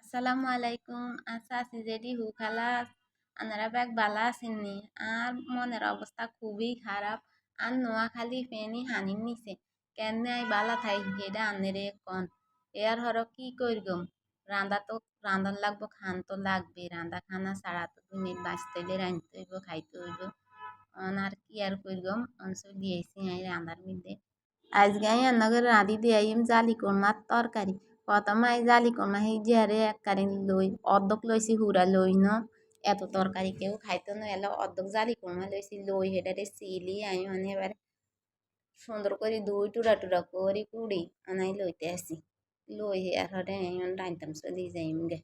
আসসালামু আলাইকুম। আচ্ছা আছি যেটি হুখালাস আনারা ব্যাগ বালা আসেননি। আর মনের অবস্থা খুবই খারাপ। আর নোয়াখালী ফেনি হানির নিছে কেন আই বালা থাই হেডা আনেরে কন এর হর কি কইরগম রান্দা তো রান্দার লাগবো খান তো লাগবে রান্দা খানা ছাড়া তো দুনিয়াত বাঁচতে রাঁধতে হইব খাইতে হইব অন আর কি আর কইরগম অনসই দিয়েছি আই রান্দার মধ্যে আজকে আমি রান্নাঘরে রাঁধি দিয়াইম জালি কোরমার তরকারি প্রথমে আই জালি কোরমা সেই জিয়ারে এক কারি লই অর্ধক লইছি হুরা লই ন এত তরকারি কেউ খাইতো না এলো অর্ধক জালি কোরমা লইছি লই হেডারে সিলি আমি মানে এবার সুন্দর করে দুই টুরা টুরা করি কুড়ি আনাই লইতে আসি লই আর হরে আমি রাঁধতাম চলি যাইম গে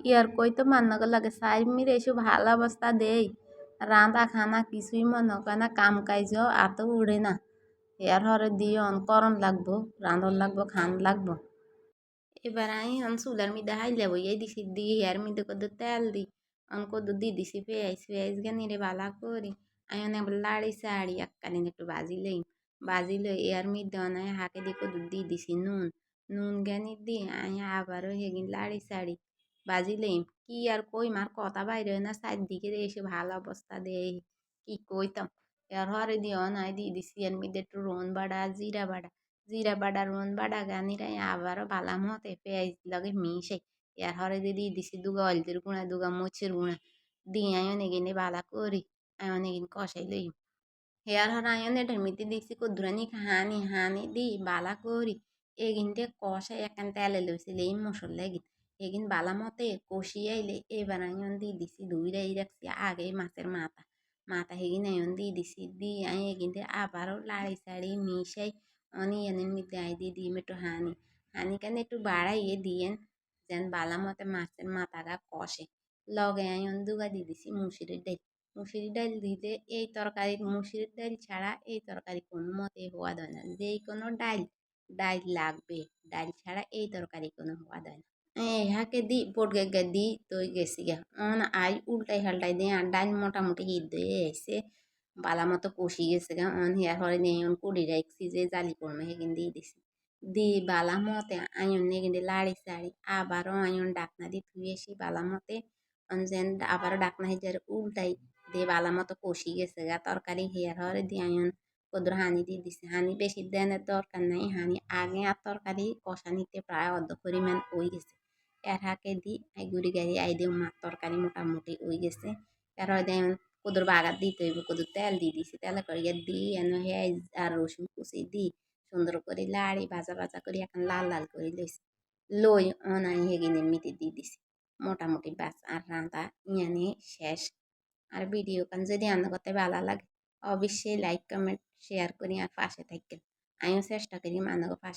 কি আর কইতো মান্না লাগে সাই মিরে এসব ভালো অবস্থা দেই রাঁধা খানা কিছুই মনে হয় না কাম কাজ আতো উড়ে না এর হরে দিয়ে অন করন লাগবো রাঁধন লাগবো খান লাগবো এবার আমি অন চুলার মধ্যে হাইলে বইয়ে দিছি দিয়ে এর মধ্যে কত তেল দি অন কত দি দিছি পেঁয়াজ পেঁয়াজ গানি রে বালা করি আমি অনেক লাড়ি সাড়ি এককালীন একটু বাজি লই এর মধ্যে অনেক হাঁকে দিয়ে কত দি দিছি নুন নুন গানি দি আমি আবারও হেগিন লাড়ি সাড়ি বাজি লইম কি আর কই মার কথা বাইরে না চারদিকে এসে ভালো অবস্থা দেয় কি কইতাম এর হরে দিয়ে অনাই দিয়ে দিছি এর মধ্যে একটু রোন বাড়া জিরা বাডা রোন বাডা গানিরাই আবারও ভালা মতে পেঁয়াজ লগে মিশাই এর হরে দিয়ে দিছি দুগা হলদির গুঁড়া দুগা মরিচের গুঁড়া দিয়ে আমি অনেক বালা করি আমি অনেক কষাই লই হেয়ার হর আয়ন এটার মধ্যে দেখছি কদ্দুরানি হানি হানি দি বালা করি এগিনতে কষাই একান তেলে লইছিল এই মশলা এগিন এগিন বালা মতে কষিয়ে আইলে এবার আয়ন দিয়ে দিছি ধুইরাই রাখছি আগে মাছের মাথা মাথা হেগিন আয়ন দিয়ে দিছি দি আই এগিনতে আবারও লাড়ি সাড়ি মিশাই অনিয়নের মধ্যে আই দিয়ে দিম একটু হানি হানি কেন একটু বাড়াইয়ে দিয়েন যেন বালা মতে মাছের মাথাটা কষে লগে আয়ন দুগা দিয়ে দিছি মুসুরির ডাল দিতে এই তরকারি মুসুরির ডাল ছাড়া এই তরকারি কোনো মতে হওয়া হয় না যেই কোনো ডাল ডাল লাগবে ডাল ছাড়া এই তরকারি কোনো হওয়া হয় না হাকে দি পটকে গে দি তৈ গেছি গা অন আই উল্টাই হাল্টাই দিয়ে আর ডাল মোটামুটি হিট দিয়ে এসে বালা মতো কষি গেছে গা অন হিয়ার হরে নিয়ে অন কুড়ি রাখছি যে জালি করমে হেকিন দিয়ে দিছি দি বালা মতে আয়ন নেগিন লাড়ি সাড়ি আবারও আয়ন ডাকনা দি ধুয়েছি বালা মতে যেন আবারও ডাকনা হিজার উল্টাই দিয়ে বালা মতো কষি গেছে গা তরকারি হেয়ার হরে দিয়ে আয়ন কদ্র হানি দিয়ে দিছে হানি বেশি দেনের দরকার নাই হানি আগে আর তরকারি কষা নিতে প্রায় অর্ধ পরিমাণ ওই গেছে এর হাকে দি আই গুড়ি গাড়ি আই দিয়ে মাছ তরকারি মোটামুটি ওই গেছে এর হরে দিয়ে কদর বাগার দিতে হইব কদর তেল দিয়ে দিছি তেলে করে দি এন হেয়াজ আর রসুন কুচি দি সুন্দর করে লাড়ি ভাজা ভাজা করে এখন লাল লাল করে লইছি লই অনাই হেগিনের মিটি দিয়ে দিছি মোটামুটি বাস আর রান্না ইয়ানে শেষ আর ভিডিও কান যদি আন্না করতে ভালো লাগে অবশ্যই লাইক কমেন্ট শেয়ার করি আর পাশে থাকেন আমিও চেষ্টা করি মানব পাশে